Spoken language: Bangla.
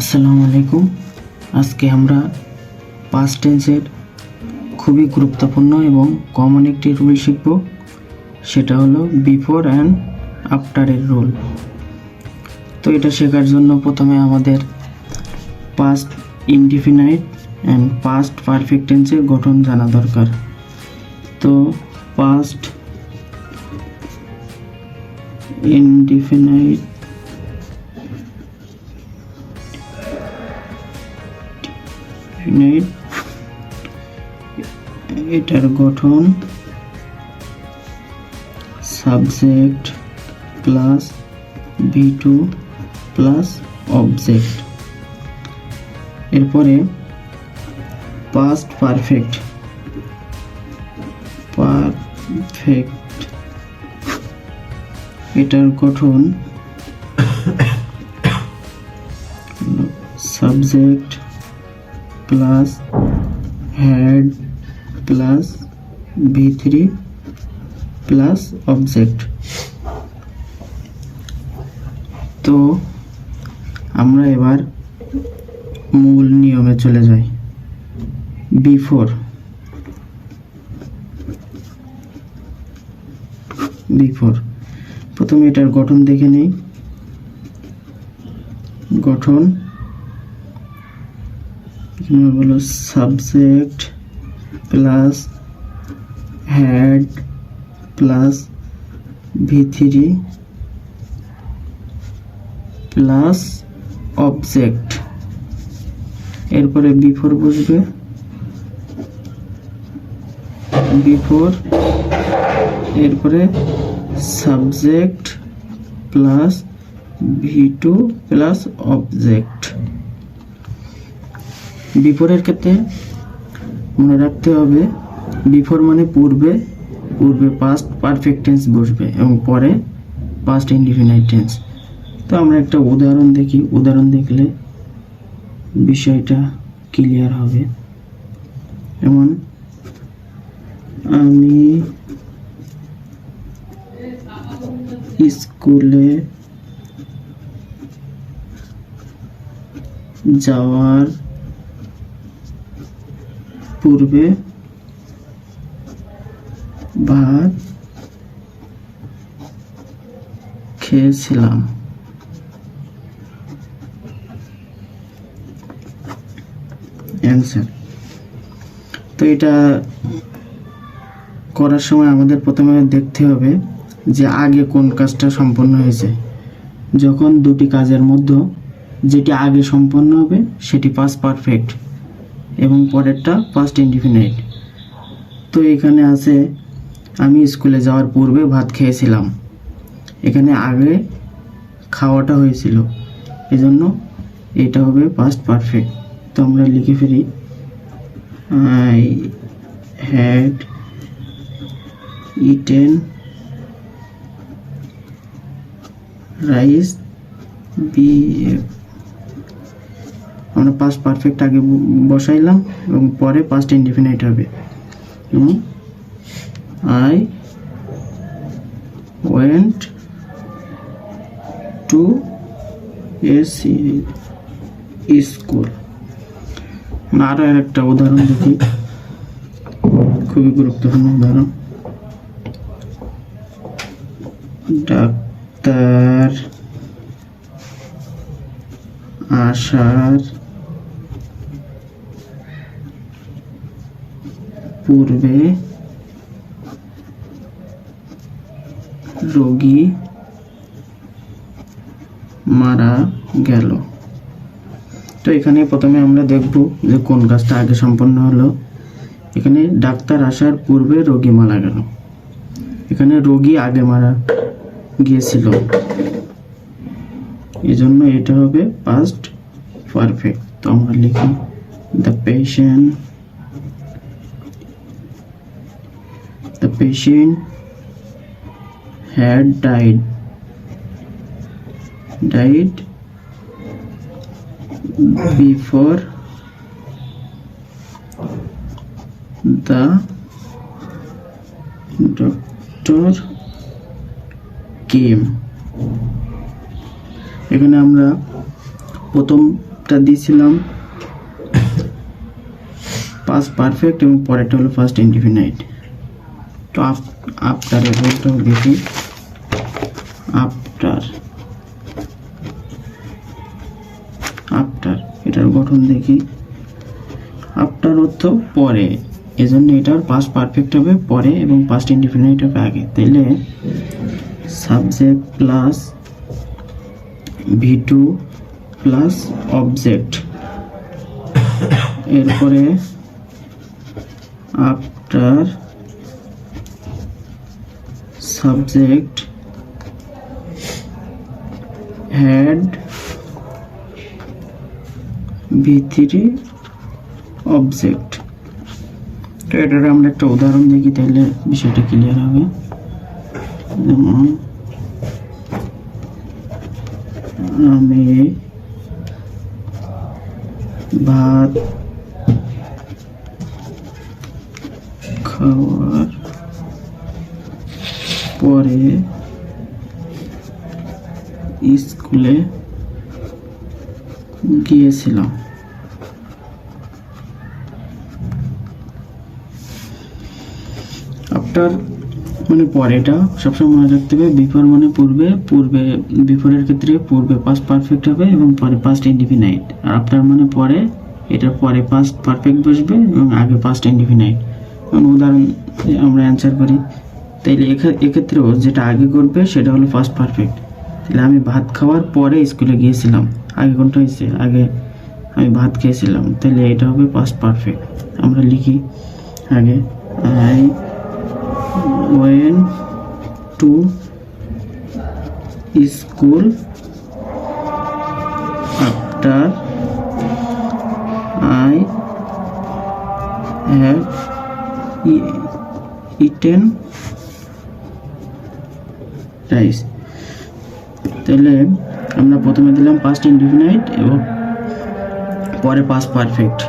আসসালামু আলাইকুম। আজকে আমরা পাস্ট টেন্সের খুবই গুরুত্বপূর্ণ এবং কমন একটি রুল শিখব, সেটা হলো বিফোর অ্যান্ড আফটারের রুল। তো এটা শেখার জন্য প্রথমে আমাদের past indefinite and past perfect টেন্সের গঠন জানা দরকার। তো পাস্ট ইনডিফিনাইট এটার গঠন subject plus V2 plus object. এরপরে পাস্ট পারফেক্ট এটার গঠন subject plus had plus V3 plus object. তো আমরা এবার মূল নিয়মে চলে যাই। বিফোর প্রথমে এটার গঠন দেখে নেই। গঠন হলো subject plus had plus V3 plus object. এরপরে বিফোর বসবে। এরপরে subject plus V2 plus object. বিফোরের ক্ষেত্রে মনে রাখতে হবে বিফোর মানে পূর্বে পাস্ট পারফেক্ট টেন্স বসবে এবং পরে পাস্ট ইনডিফিনাইট টেন্স। তো আমরা একটা উদাহরণ দেখি, উদাহরণ দেখলে বিষয়টা ক্লিয়ার হবে। যেমন আমি স্কুলে যাওয়ার পূর্বে ভাত খেয়েছিলাম। অ্যান্সার। তো এটা করার সময় আমাদের প্রথমে দেখতে হবে যে আগে কোন কাজটা সম্পন্ন হয়েছে। যখন দুটি কাজের মধ্যে যেটি আগে সম্পন্ন হবে সেটি পাস্ট পারফেক্ট এবং পরেরটা পাস্ট ইনডিফিনাইট। তো এখানে আছে আমি স্কুলে যাওয়ার পূর্বে ভাত খেয়েছিলাম, এখানে আগে খাওয়াটা হয়েছিল, এজন্য এটা হবে পাস্ট পারফেক্ট। তো আমরা লিখে ফেলি আই হ্যাড ইটেন রাইস আমরা পাস্ট পারফেক্ট আগে বসাইলাম এবং পরে পাস্ট ইনডিফিনাইট হবে। I went to a school। আরো একটা উদাহরণ দেখি, খুবই গুরুত্বপূর্ণ উদাহরণ। ডাক্তার আসার পূর্বে রোগী মারা গেল। তো এখানে প্রথমে আমরা দেখব যে কোন কাজটা আগে সম্পন্ন হলো। এখানে ডাক্তার আসার পূর্বে রোগী মারা গেল, এখানে রোগী আগে মারা গিয়েছিল, এজন্য এটা হবে পাস্ট পারফেক্ট। তো আমরা লিখি the patient had died before the doctor came। এখানে আমরা প্রথম আপটা দিয়েছিলাম পাস্ট পারফেক্ট এবং পরেরটা হলো ফার্স্ট ইনডিফিনাইট। তো আফটারের রুলটাও দেখি। আফটার এটার গঠন দেখি। আফটার অর্থ পরে, এজন্য এটার পাস্ট পারফেক্ট হবে পরে এবং পাস্ট ইনডিফিনাইট হবে আগে। তাইলে subject plus V2 plus object, এরপরে after subject had V3 object. তো এটার আমরা একটা উদাহরণ দেখি, তাহলে বিষয়টা ক্লিয়ার হবে। যেমন আমি ভাত খাওয়ার পরে স্কুলে গিয়েছিলাম। আফটার মানে পরে, এটা সবসময় মনে রাখতে হবে। বিফোর মানে পূর্বে, বিফোরের ক্ষেত্রে পূর্বে পাস্ট পারফেক্ট হবে এবং পরে পাস্ট ইনডিফিনাইট। আর আফটার মানে পরে, এটার পরে পাস্ট পারফেক্ট বসবে এবং আগে পাস্ট ইনডিফিনাইট। উদাহরণ আমরা অ্যান্সার করি, তাইলে এক্ষেত্রেও যেটা আগে করবে সেটা হলো ফার্স্ট পারফেক্ট। তাহলে আমি ভাত খাওয়ার পরে স্কুলে গিয়েছিলাম, আগে কোনটা হয়েছে? আগে আমি ভাত খেয়েছিলাম, তাহলে এটা হবে পাস্ট পারফেক্ট। আমরা লিখি আগে I went to school after I have eaten rice। তাহলে আমরা প্রথমে দিলাম পাস্ট ইনডিফিনাইট এবং পরে পাস্ট পারফেক্ট।